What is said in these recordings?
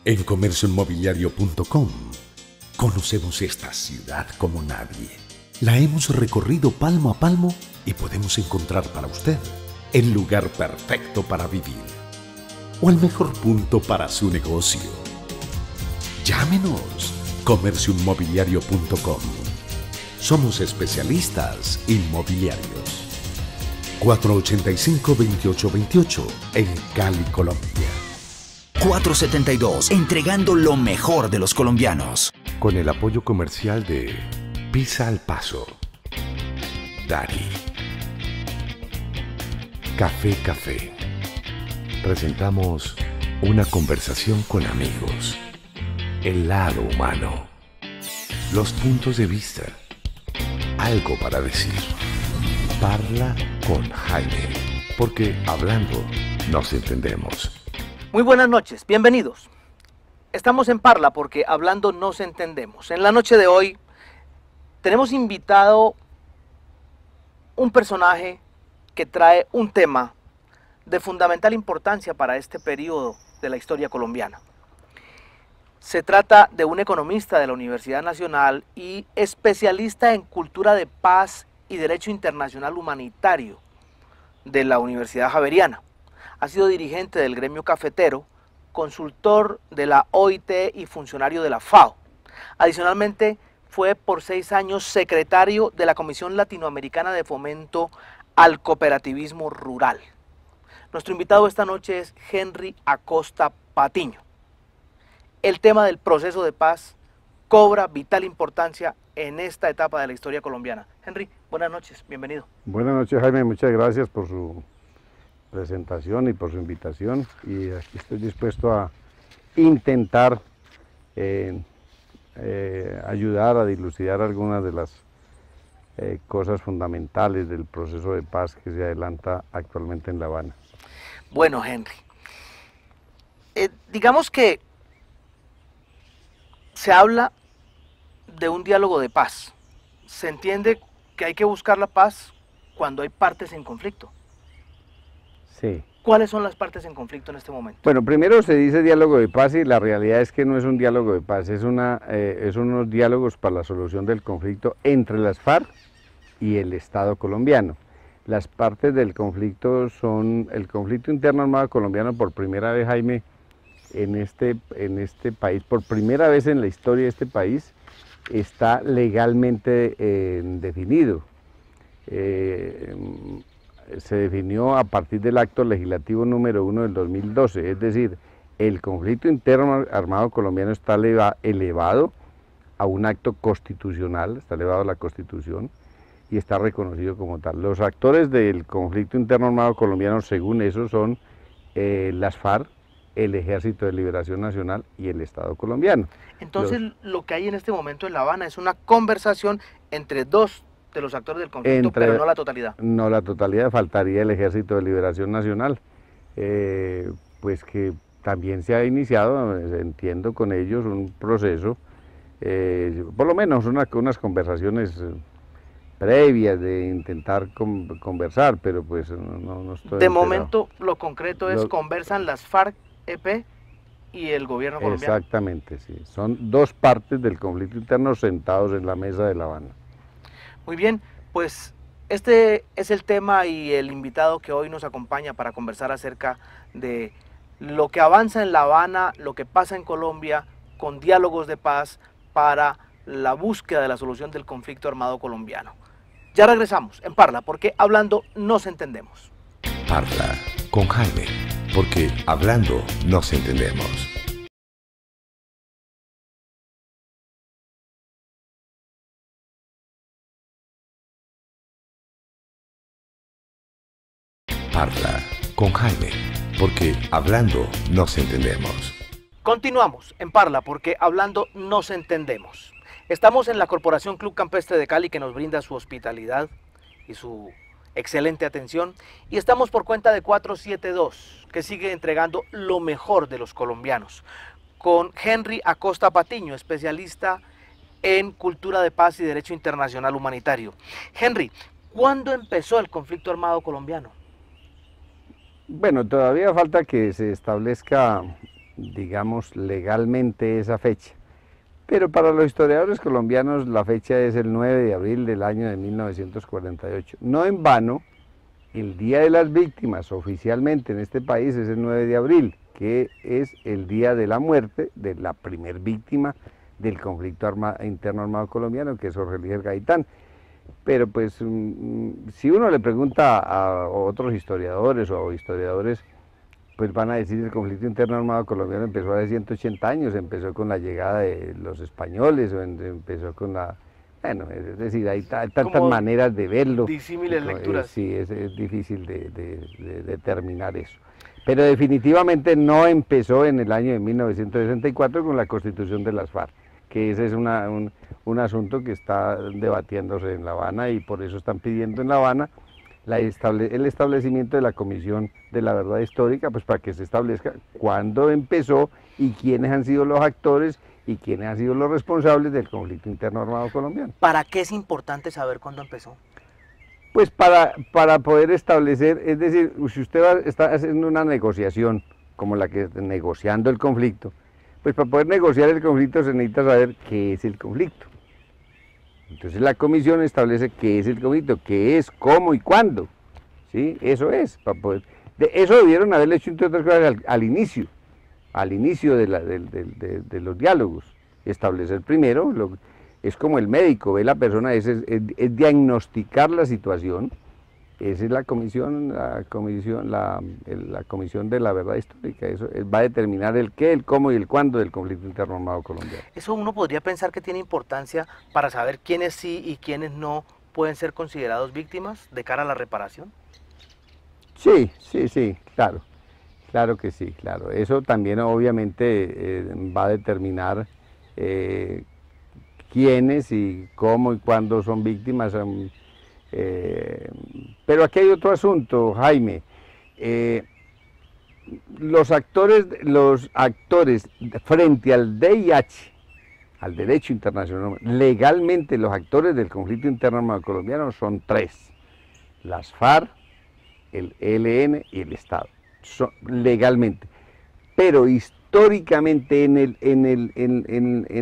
En comercioinmobiliario.com conocemos esta ciudad como nadie. La hemos recorrido palmo a palmo y podemos encontrar para usted el lugar perfecto para vivir o el mejor punto para su negocio. Llámenos comercioinmobiliario.com. Somos especialistas inmobiliarios. 485-2828 en Cali, Colombia. 472, entregando lo mejor de los colombianos. Con el apoyo comercial de Pizza al Paso, Dari, Café. Presentamos una conversación con amigos. El lado humano. Los puntos de vista. Algo para decir. Parla con Jaime. Porque hablando nos entendemos. Muy buenas noches, bienvenidos. Estamos en Parla porque hablando nos entendemos. En la noche de hoy tenemos invitado un personaje que trae un tema de fundamental importancia para este periodo de la historia colombiana. Se trata de un economista de la Universidad Nacional y especialista en cultura de paz y derecho internacional humanitario de la Universidad Javeriana. Ha sido dirigente del gremio cafetero, consultor de la OIT y funcionario de la FAO. Adicionalmente, fue por 6 años secretario de la Comisión Latinoamericana de Fomento al Cooperativismo Rural. Nuestro invitado esta noche es Henry Acosta Patiño. El tema del proceso de paz cobra vital importancia en esta etapa de la historia colombiana. Henry, buenas noches, bienvenido. Buenas noches, Jaime, muchas gracias por su presentación y por su invitación, y aquí estoy dispuesto a intentar ayudar a dilucidar algunas de las cosas fundamentales del proceso de paz que se adelanta actualmente en La Habana. Bueno, Henry, digamos que se habla de un diálogo de paz. Se entiende que hay que buscar la paz cuando hay partes en conflicto. Sí. ¿Cuáles son las partes en conflicto en este momento? Bueno, primero se dice diálogo de paz y la realidad es que no es un diálogo de paz, es unos diálogos para la solución del conflicto entre las FARC y el Estado colombiano. Las partes del conflicto son el conflicto interno armado colombiano. Por primera vez, Jaime, en este país, por primera vez en la historia de este país, está legalmente definido. Se definió a partir del acto legislativo número 1 del 2012, es decir, el conflicto interno armado colombiano está elevado a un acto constitucional, está elevado a la Constitución y está reconocido como tal. Los actores del conflicto interno armado colombiano, según eso, son las FARC, el Ejército de Liberación Nacional y el Estado colombiano. Entonces, lo que hay en este momento en La Habana es una conversación entre dos de los actores del conflicto, pero no la totalidad. No la totalidad, faltaría el Ejército de Liberación Nacional, pues que también se ha iniciado, entiendo con ellos, un proceso, por lo menos unas conversaciones previas de intentar conversar, pero pues no estoy... De momento, lo concreto es conversan las FARC-EP y el gobierno colombiano. Exactamente, sí. Son dos partes del conflicto interno sentados en la mesa de La Habana. Muy bien, pues este es el tema y el invitado que hoy nos acompaña para conversar acerca de lo que avanza en La Habana, lo que pasa en Colombia, con diálogos de paz para la búsqueda de la solución del conflicto armado colombiano. Ya regresamos en Parla, porque hablando nos entendemos. Parla con Jaime, porque hablando nos entendemos. Parla con Jaime, porque hablando nos entendemos. Continuamos en Parla, porque hablando nos entendemos. Estamos en la Corporación Club Campestre de Cali, que nos brinda su hospitalidad y su excelente atención, y estamos por cuenta de 472, que sigue entregando lo mejor de los colombianos, con Henry Acosta Patiño, especialista en cultura de paz y derecho internacional humanitario. Henry, ¿cuándo empezó el conflicto armado colombiano? Bueno, todavía falta que se establezca digamos, legalmente esa fecha. Pero para los historiadores colombianos la fecha es el 9 de abril del año de 1948. No en vano, el Día de las Víctimas oficialmente en este país es el 9 de abril, que es el día de la muerte de la primer víctima del conflicto interno armado colombiano, que es Jorge Eliezer Gaitán. Pero pues si uno le pregunta a otros historiadores o historiadores, pues van a decir el conflicto interno armado colombiano empezó hace 180 años, empezó con la llegada de los españoles, o empezó con la... Bueno, es decir, hay tantas maneras de verlo. Disímiles lecturas. Sí, es difícil de determinar eso. Pero definitivamente no empezó en el año de 1964 con la constitución de las FARC, que ese es un asunto que está debatiéndose en La Habana, y por eso están pidiendo en La Habana el establecimiento de la Comisión de la Verdad Histórica, pues para que se establezca cuándo empezó y quiénes han sido los actores y quiénes han sido los responsables del conflicto interno armado colombiano. ¿Para qué es importante saber cuándo empezó? Pues para poder establecer, es decir, si usted está haciendo una negociación como la que negociando el conflicto, pues para poder negociar el conflicto se necesita saber qué es el conflicto. Entonces la comisión establece qué es el conflicto, qué es, cómo y cuándo. ¿Sí? Eso es. Eso debieron haberle hecho, entre otras cosas, al inicio de los diálogos. Establecer primero, es como el médico, ve la persona, es diagnosticar la situación. Esa es la comisión de la verdad histórica. Eso va a determinar el qué, el cómo y el cuándo del conflicto interno armado colombiano. Eso uno podría pensar que tiene importancia para saber quiénes sí y quiénes no pueden ser considerados víctimas de cara a la reparación. Sí, claro. Claro que sí, claro. Eso también obviamente va a determinar quiénes y cómo y cuándo son víctimas. Pero aquí hay otro asunto, Jaime. Los actores frente al DIH, al derecho internacional, legalmente los actores del conflicto interno armado colombiano son tres: las FARC, el ELN y el Estado, legalmente. Pero históricamente en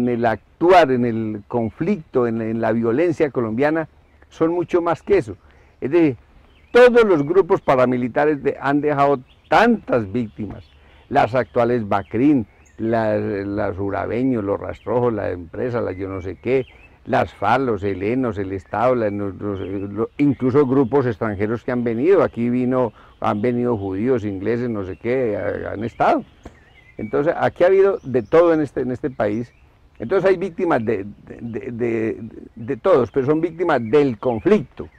el actuar, en el conflicto, en la violencia colombiana, son mucho más que eso. Es decir, todos los grupos paramilitares han dejado tantas víctimas, las actuales BACRIN, las Urabeños, los Rastrojos, la empresa, las yo no sé qué, las FARC, los helenos, el Estado, incluso grupos extranjeros que han venido, han venido judíos, ingleses, no sé qué, han estado. Entonces, aquí ha habido de todo en este país. Entonces hay víctimas de todos, pero son víctimas del conflicto.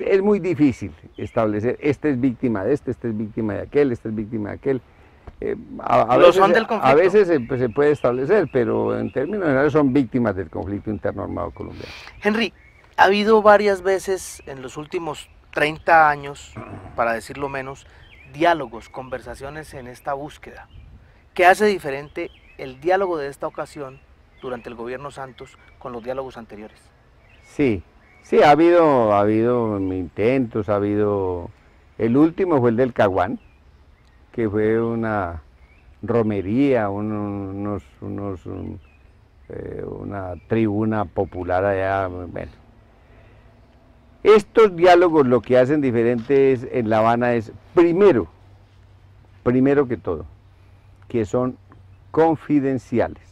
Es muy difícil establecer, este es víctima de este es víctima de aquel, este es víctima de aquel. A veces se puede establecer, pero en términos generales son víctimas del conflicto interno armado colombiano. Henry, ha habido varias veces en los últimos 30 años, para decirlo menos, diálogos, conversaciones en esta búsqueda. ¿Qué hace diferente el diálogo de esta ocasión durante el gobierno Santos con los diálogos anteriores? Sí, ha habido intentos, el último fue el del Caguán, que fue una romería, una tribuna popular allá. Bueno, estos diálogos lo que hacen diferente en La Habana es, primero que todo, que son confidenciales,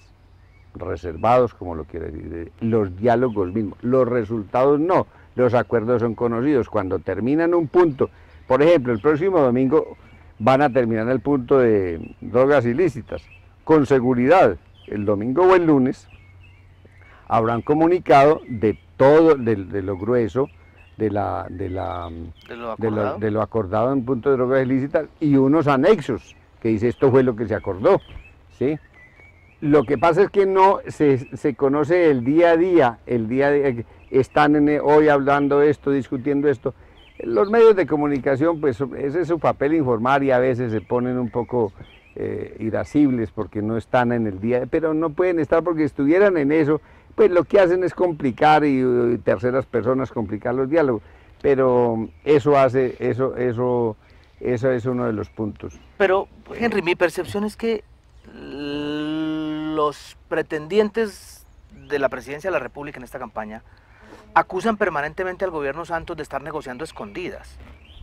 reservados, como lo quiere decir, los diálogos mismos, los resultados no, los acuerdos son conocidos. Cuando terminan un punto, por ejemplo, el próximo domingo van a terminar el punto de drogas ilícitas, con seguridad, el domingo o el lunes, habrán comunicado de todo, de lo grueso, de lo acordado en punto de drogas ilícitas, y unos anexos, que dice esto fue lo que se acordó, ¿sí? Lo que pasa es que no se conoce el día a día, están hoy hablando esto, discutiendo esto. Los medios de comunicación, pues ese es su papel, informar, y a veces se ponen un poco irascibles porque no están en el día, pero no pueden estar, porque si estuvieran en eso, pues lo que hacen es complicar y terceras personas complicar los diálogos. Pero eso es uno de los puntos. Pero, Henry, mi percepción es que los pretendientes de la presidencia de la República en esta campaña acusan permanentemente al gobierno Santos de estar negociando a escondidas.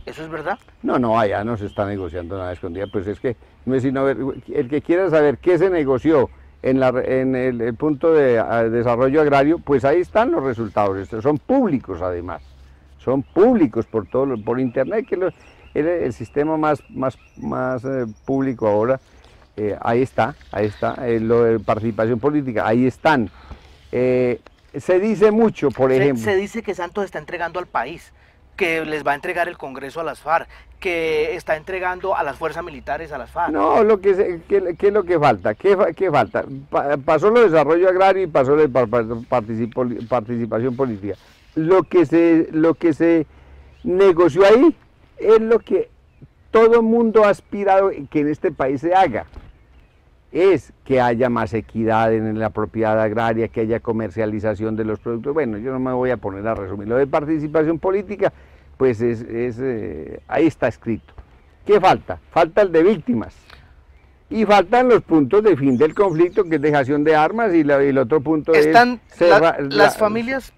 ¿Eso es verdad? No, no, allá no se está negociando nada escondida, pues es que no es sino ver, el que quiera saber qué se negoció en el punto de desarrollo agrario, pues ahí están los resultados, estos son públicos además, son públicos por internet, que es el sistema más público ahora. Ahí está, lo de participación política, ahí están. Se dice mucho, por ejemplo. Se dice que Santos está entregando al país, que les va a entregar el Congreso a las FARC, que está entregando a las fuerzas militares a las FARC. No, ¿qué es lo que falta? ¿Qué falta? Pasó lo de desarrollo agrario y pasó lo de participación política. Lo que se negoció ahí es lo que todo el mundo ha aspirado que en este país se haga. Es que haya más equidad en la propiedad agraria, que haya comercialización de los productos. Bueno, yo no me voy a poner a resumir. Lo de participación política, pues ahí está escrito. ¿Qué falta? Falta el de víctimas. Y faltan los puntos de fin del conflicto, que es dejación de armas, y el otro punto están es... las familias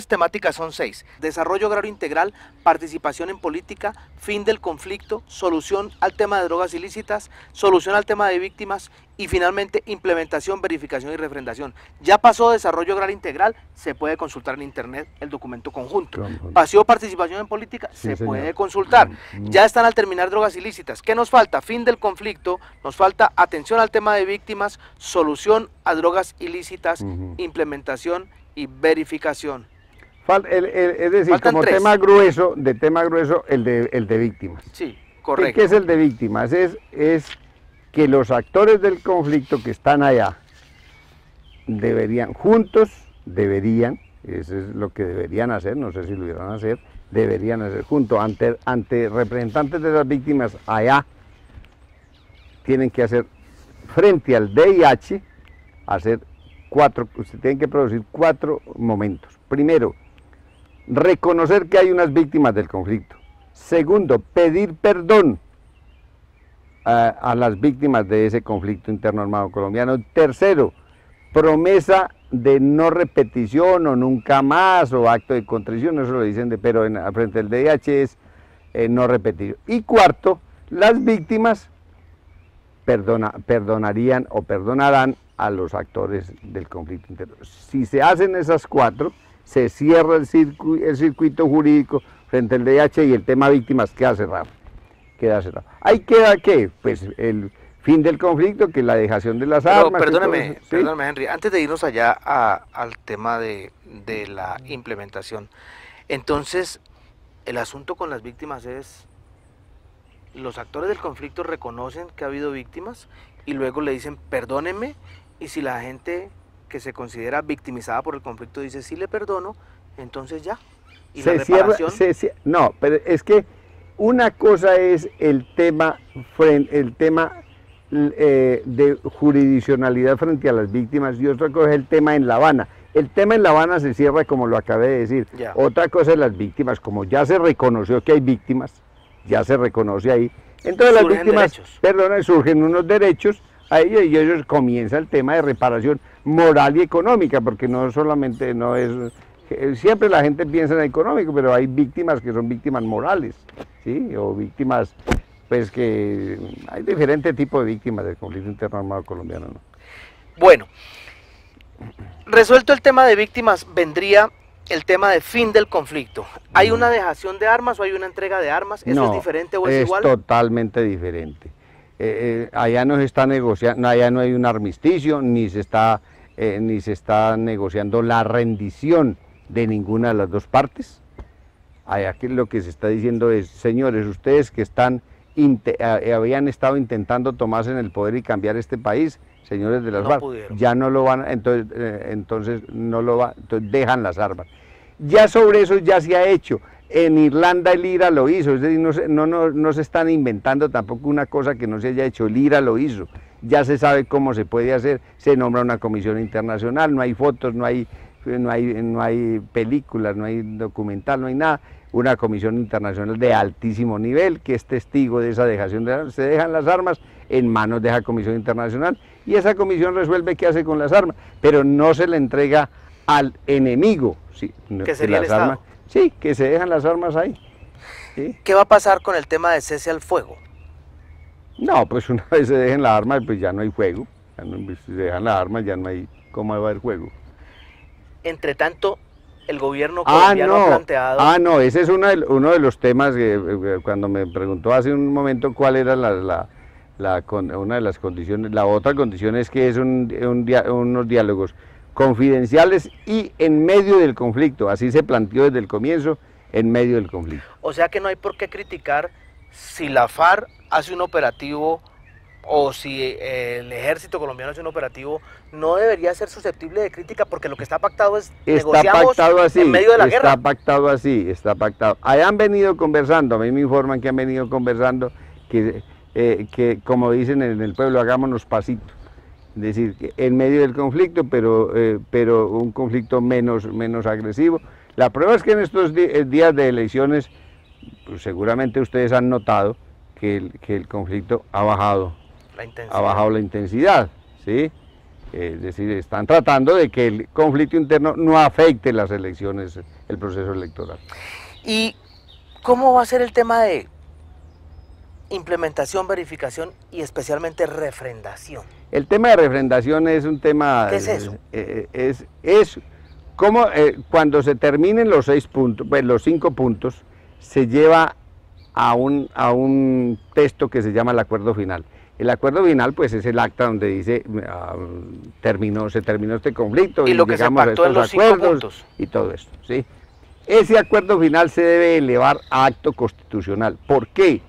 temáticas son 6. Desarrollo agrario integral, participación en política, fin del conflicto, solución al tema de drogas ilícitas, solución al tema de víctimas y finalmente implementación, verificación y refrendación. Ya pasó desarrollo agrario integral, se puede consultar en internet el documento conjunto. Pasó participación en política, sí, se puede consultar. Ya están al terminar drogas ilícitas. ¿Qué nos falta? Fin del conflicto, nos falta atención al tema de víctimas, solución a drogas ilícitas, implementación y verificación. Es decir, Faltan como 3. tema grueso, el de víctimas. Sí, correcto. ¿Qué es el de víctimas? Es que los actores del conflicto que están allá deberían, eso es lo que deberían hacer, no sé si lo irán a hacer, deberían hacer juntos ante representantes de las víctimas allá, tienen que hacer frente al VIH, tienen que producir 4 momentos. Primero, reconocer que hay unas víctimas del conflicto. Segundo, pedir perdón a las víctimas de ese conflicto interno armado colombiano. Tercero, promesa de no repetición o nunca más o acto de contrición, eso lo dicen, pero frente al VIH es no repetir. Y cuarto, las víctimas perdonarían o perdonarán a los actores del conflicto interno. Si se hacen esas 4, se cierra el circuito jurídico frente al VIH y el tema víctimas queda cerrado. Ahí queda ¿qué? Pues el fin del conflicto, que es la dejación de las armas. Perdóneme, Henry, antes de irnos allá al tema de la implementación, entonces el asunto con las víctimas es, los actores del conflicto reconocen que ha habido víctimas y luego le dicen perdónenme, y si la gente que se considera victimizada por el conflicto dice sí le perdono, entonces ya. ¿Y la reparación? No, pero es que una cosa es el tema de jurisdiccionalidad frente a las víctimas y otra cosa es el tema en La Habana. El tema en La Habana se cierra como lo acabé de decir. Ya. Otra cosa es las víctimas, como ya se reconoció que hay víctimas, ya se reconoce ahí. Entonces las víctimas, surgen unos derechos a ellos y ellos comienza el tema de reparación moral y económica, porque no solamente no es... Siempre la gente piensa en económico, pero hay víctimas que son víctimas morales, ¿sí? O víctimas, pues que hay diferentes tipos de víctimas del conflicto interno armado colombiano, ¿no? Bueno, resuelto el tema de víctimas, vendría el tema de fin del conflicto. ¿Hay una dejación de armas o hay una entrega de armas? ¿Eso es diferente o es igual? Es totalmente diferente. Allá no se está negociando, allá no hay un armisticio, ni se está negociando la rendición de ninguna de las dos partes. Allá lo que se está diciendo es, señores, ustedes que habían estado intentando tomarse en el poder y cambiar este país, señores de las FARC, ya no lo van, entonces dejan las armas. Ya sobre eso ya se ha hecho. En Irlanda el IRA lo hizo, es decir, no se están inventando tampoco una cosa que no se haya hecho, el IRA lo hizo, ya se sabe cómo se puede hacer, se nombra una comisión internacional, no hay fotos, no hay películas, no hay documental, no hay nada, una comisión internacional de altísimo nivel que es testigo de esa dejación de armas. Se dejan las armas en manos de esa comisión internacional y esa comisión resuelve qué hace con las armas, pero no se le entrega al enemigo. Sí, que sería el Estado. Armas, sí, que se dejan las armas ahí. ¿Sí? ¿Qué va a pasar con el tema de cese al fuego? No, pues una vez se dejen las armas, pues ya no hay fuego. Si se dejan las armas, ya no hay cómo va a haber fuego. Entre tanto, el gobierno colombiano ha planteado... no, ese es uno de los temas que cuando me preguntó hace un momento cuál era una de las condiciones. La otra condición es que es unos diálogos confidenciales y en medio del conflicto. Así se planteó desde el comienzo, en medio del conflicto. O sea que no hay por qué criticar si la FARC hace un operativo o si el ejército colombiano hace un operativo, no debería ser susceptible de crítica porque lo que está pactado es negociamos en medio de la guerra. Está pactado así, está pactado. Ahí han venido conversando, a mí me informan que han venido conversando, que como dicen en el pueblo, hagámonos pasitos. Es decir, que en medio del conflicto, pero un conflicto menos agresivo. La prueba es que en estos días de elecciones, pues seguramente ustedes han notado que el conflicto ha bajado la intensidad, ¿sí? Es decir, están tratando de que el conflicto interno no afecte las elecciones, el proceso electoral. ¿Y cómo va a ser el tema de implementación, verificación y especialmente refrendación? El tema de refrendación es un tema... ¿Qué es eso? Es como cuando se terminen los 6 puntos, pues los 5 puntos, se lleva a un texto que se llama el acuerdo final. El acuerdo final pues es el acta donde dice se terminó este conflicto y lo que se pactó en los 5 puntos y todo esto, ¿sí? Ese acuerdo final se debe elevar a acto constitucional. ¿Por qué?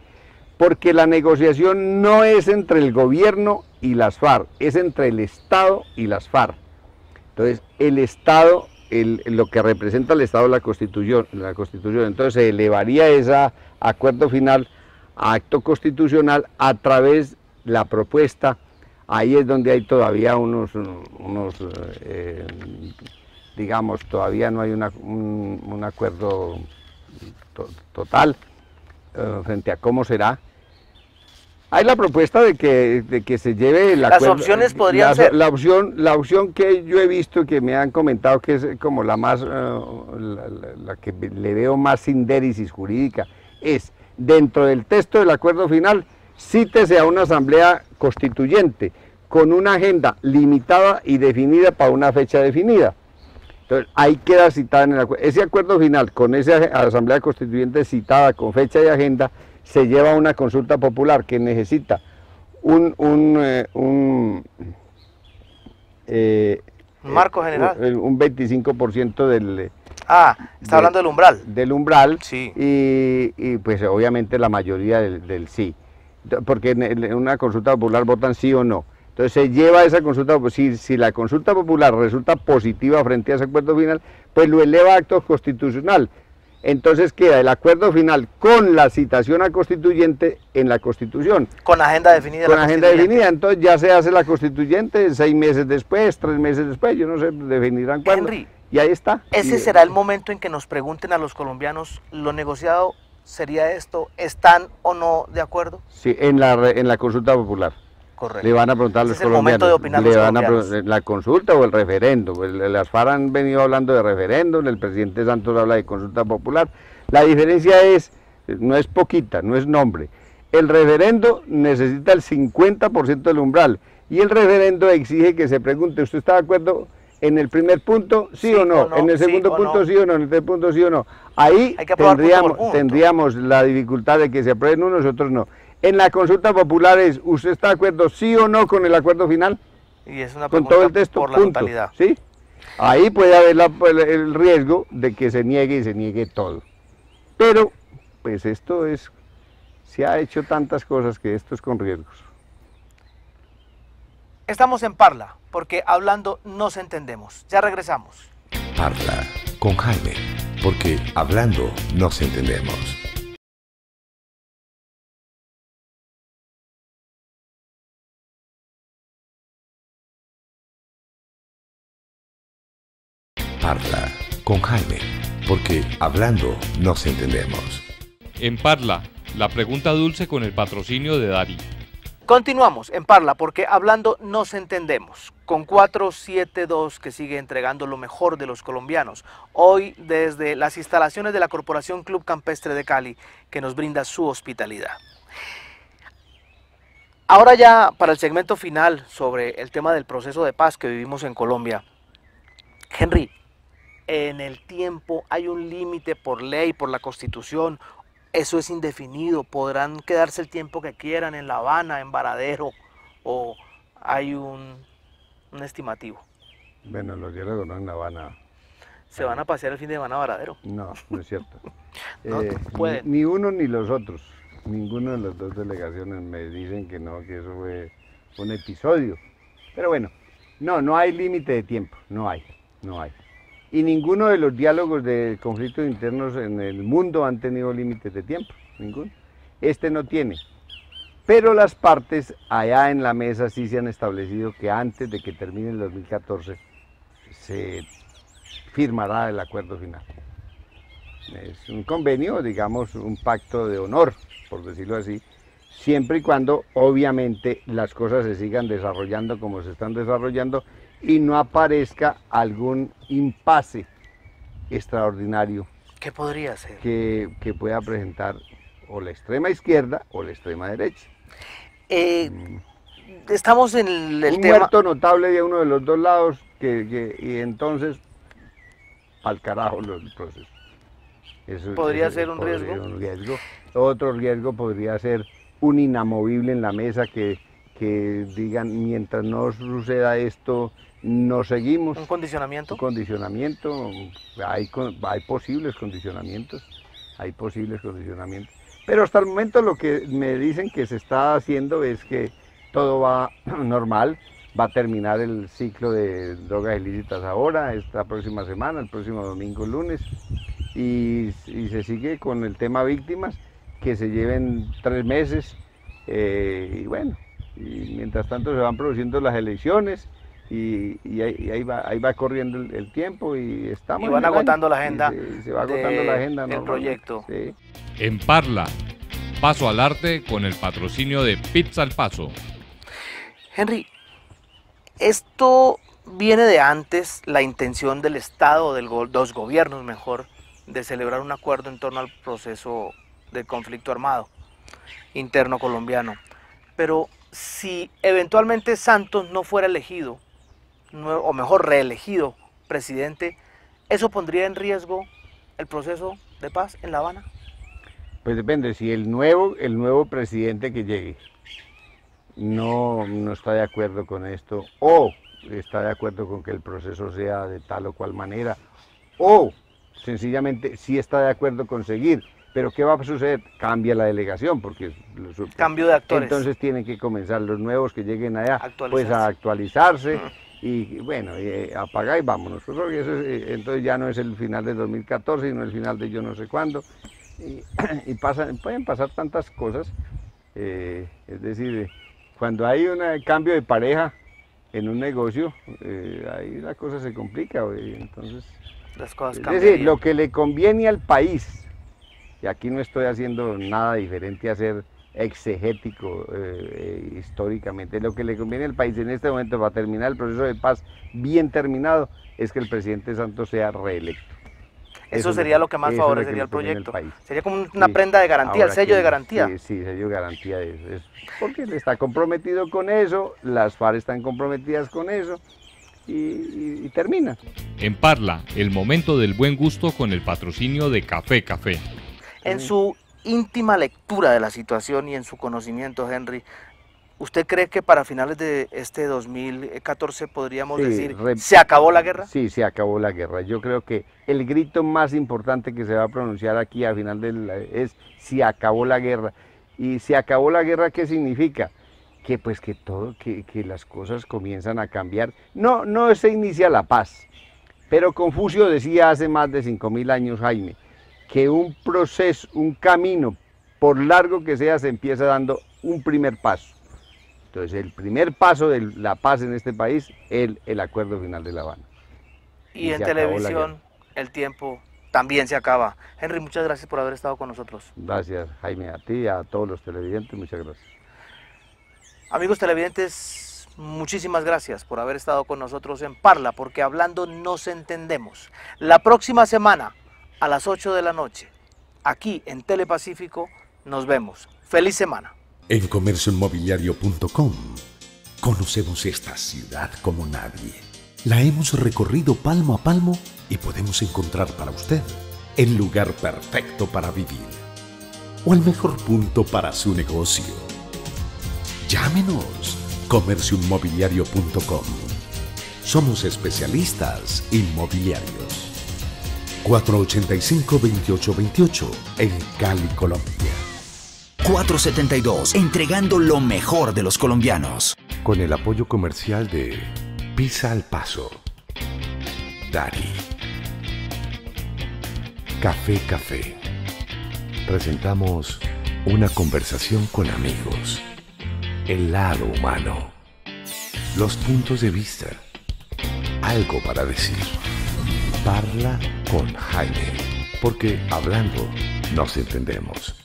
Porque la negociación no es entre el gobierno y las FARC, es entre el Estado y las FARC. Entonces el Estado, lo que representa el Estado es la Constitución, entonces se elevaría ese acuerdo final a acto constitucional a través de la propuesta. Ahí es donde hay todavía digamos, todavía no hay un acuerdo total frente a cómo será. Hay la propuesta de que se lleve el acuerdo. Las opciones podrían ser. La opción que yo he visto, que me han comentado que es como la más, la que le veo más sindéresis jurídica, es dentro del texto del acuerdo final, cítese a una asamblea constituyente con una agenda limitada y definida para una fecha definida. Entonces, ahí queda citada en el acuerdo. Ese acuerdo final con esa asamblea constituyente citada con fecha y agenda se lleva a una consulta popular que necesita un marco general. Un 25% del... está hablando del umbral. Del umbral, sí. Y pues obviamente la mayoría del sí. Porque en una consulta popular votan sí o no. Entonces se lleva esa consulta, si la consulta popular resulta positiva frente a ese acuerdo final, pues lo eleva a acto constitucional. Entonces queda el acuerdo final con la citación a constituyente en la Constitución. Con agenda definida. Con agenda definida, entonces ya se hace la constituyente 6 meses después, 3 meses después, yo no sé, definirán cuándo. Henry, y ahí está. Ese será el momento en que nos pregunten a los colombianos, ¿lo negociado sería esto? ¿Están o no de acuerdo? Sí, en la consulta popular. Correcto. Le van a preguntar a los colombianos. Es el momento de opinar los colombianos. La consulta o el referendo. Pues las FARC han venido hablando de referéndum, el presidente Santos habla de consulta popular. La diferencia no es poquita, no es nombre. El referendo necesita el 50% del umbral y el referendo exige que se pregunte, ¿usted está de acuerdo en el primer punto, sí o no? En el segundo punto, sí o no, en el tercer punto, sí o no. Ahí tendríamos la dificultad de que se aprueben unos, otros no. En la consulta popular ¿usted está de acuerdo sí o no con el acuerdo final? Y es una con pregunta todo el texto, por la totalidad. ¿Sí? Ahí puede haber el riesgo de que se niegue y se niegue todo. Pero, pues se ha hecho tantas cosas que esto es con riesgos. Estamos en Parla, porque hablando nos entendemos. Ya regresamos. Parla con Jaime, porque hablando nos entendemos. Parla con Jaime, porque hablando nos entendemos. En Parla, la pregunta dulce con el patrocinio de Dari. Continuamos en Parla porque hablando nos entendemos, con 472 que sigue entregando lo mejor de los colombianos. Hoy desde las instalaciones de la Corporación Club Campestre de Cali, que nos brinda su hospitalidad. Ahora ya para el segmento final sobre el tema del proceso de paz que vivimos en Colombia. Henry, en el tiempo hay un límite por ley, por la Constitución. Eso es indefinido, podrán quedarse el tiempo que quieran en La Habana, en Varadero, o hay un estimativo. Bueno, los diálogos no en La Habana. ¿Se van a pasear el fin de semana a Varadero? No, no es cierto. No pueden. Ni uno ni los otros, ninguno de las dos delegaciones me dicen que no, que eso fue un episodio. Pero bueno, no hay límite de tiempo, no hay. Y ninguno de los diálogos de conflictos internos en el mundo han tenido límites de tiempo, ninguno. Este no tiene. Pero las partes allá en la mesa sí se han establecido que antes de que termine el 2014 se firmará el acuerdo final. Es un convenio, digamos, un pacto de honor, por decirlo así, siempre y cuando obviamente las cosas se sigan desarrollando como se están desarrollando y no aparezca algún impasse extraordinario. ¿Qué podría ser? Que pueda presentar o la extrema izquierda o la extrema derecha. Estamos en el un tema... muerto notable de uno de los dos lados y entonces al carajo el proceso. ¿Podría ser un riesgo? Otro riesgo podría ser un inamovible en la mesa que digan, mientras no suceda esto, no seguimos. ¿Un condicionamiento? Un condicionamiento, hay posibles condicionamientos, Pero hasta el momento lo que me dicen que se está haciendo es que todo va normal, va a terminar el ciclo de drogas ilícitas ahora, esta próxima semana, el próximo domingo, lunes, y se sigue con el tema víctimas, que se lleven 3 meses, y bueno, y mientras tanto se van produciendo las elecciones, y ahí va corriendo el tiempo y estamos... Y van agotando la agenda. Se va agotando la agenda. El proyecto. Sí. En Parla, paso al arte con el patrocinio de Pizza al Paso. Henry, esto viene de antes, la intención del Estado, de los gobiernos mejor, de celebrar un acuerdo en torno al proceso del conflicto armado interno colombiano. Pero si eventualmente Santos no fuera elegido, o mejor reelegido presidente, ¿eso pondría en riesgo el proceso de paz en La Habana? Pues depende, si el nuevo presidente que llegue no está de acuerdo con esto, o está de acuerdo con que el proceso sea de tal o cual manera, o sencillamente sí está de acuerdo con seguir, pero ¿qué va a suceder? Cambia la delegación, porque... Cambio de actores. Entonces tienen que comenzar los nuevos que lleguen allá, pues a actualizarse, y bueno, apagar y vámonos. Entonces ya no es el final de 2014, sino el final de yo no sé cuándo, y pueden pasar tantas cosas, es decir, cuando hay un cambio de pareja en un negocio, ahí la cosa se complica, entonces... Las cosas es cambian. decir, lo que le conviene al país, y aquí no estoy haciendo nada diferente a ser exegético históricamente, lo que le conviene al país en este momento para terminar el proceso de paz bien terminado es que el presidente Santos sea reelecto. Eso sería lo que más favorecería al proyecto. Sería como una prenda de garantía, el sello de garantía. Sí, sello de garantía, es porque él está comprometido con eso, las FARC están comprometidas con eso, y termina. En Parla, el momento del buen gusto con el patrocinio de Café Café. En su íntima lectura de la situación y en su conocimiento, Henry, ¿usted cree que para finales de este 2014 podríamos decir, ¿se acabó la guerra? Sí, se acabó la guerra. Yo creo que el grito más importante que se va a pronunciar aquí a final es se acabó la guerra. ¿Y se acabó la guerra qué significa? Que pues que las cosas comienzan a cambiar. No se inicia la paz, pero Confucio decía hace más de 5000 años, Jaime, que un proceso, un camino, por largo que sea, se empieza dando un primer paso. Entonces, el primer paso de la paz en este país es el acuerdo final de La Habana. Y en televisión, el tiempo también se acaba. Henry, muchas gracias por haber estado con nosotros. Gracias, Jaime, a ti y a todos los televidentes, muchas gracias. Amigos televidentes, muchísimas gracias por haber estado con nosotros en Parla, porque hablando nos entendemos. La próxima semana, a las 8 de la noche, aquí en Telepacífico, nos vemos. ¡Feliz semana! En comercioinmobiliario.com conocemos esta ciudad como nadie. La hemos recorrido palmo a palmo y podemos encontrar para usted el lugar perfecto para vivir o el mejor punto para su negocio. Llámenos, comercioinmobiliario.com. Somos especialistas inmobiliarios. 485-2828 en Cali, Colombia. 472, entregando lo mejor de los colombianos. Con el apoyo comercial de Pizza al Paso, Dari, Café. Presentamos una conversación con amigos. El lado humano. Los puntos de vista. Algo para decir. Parla con Jaime. Porque hablando nos entendemos.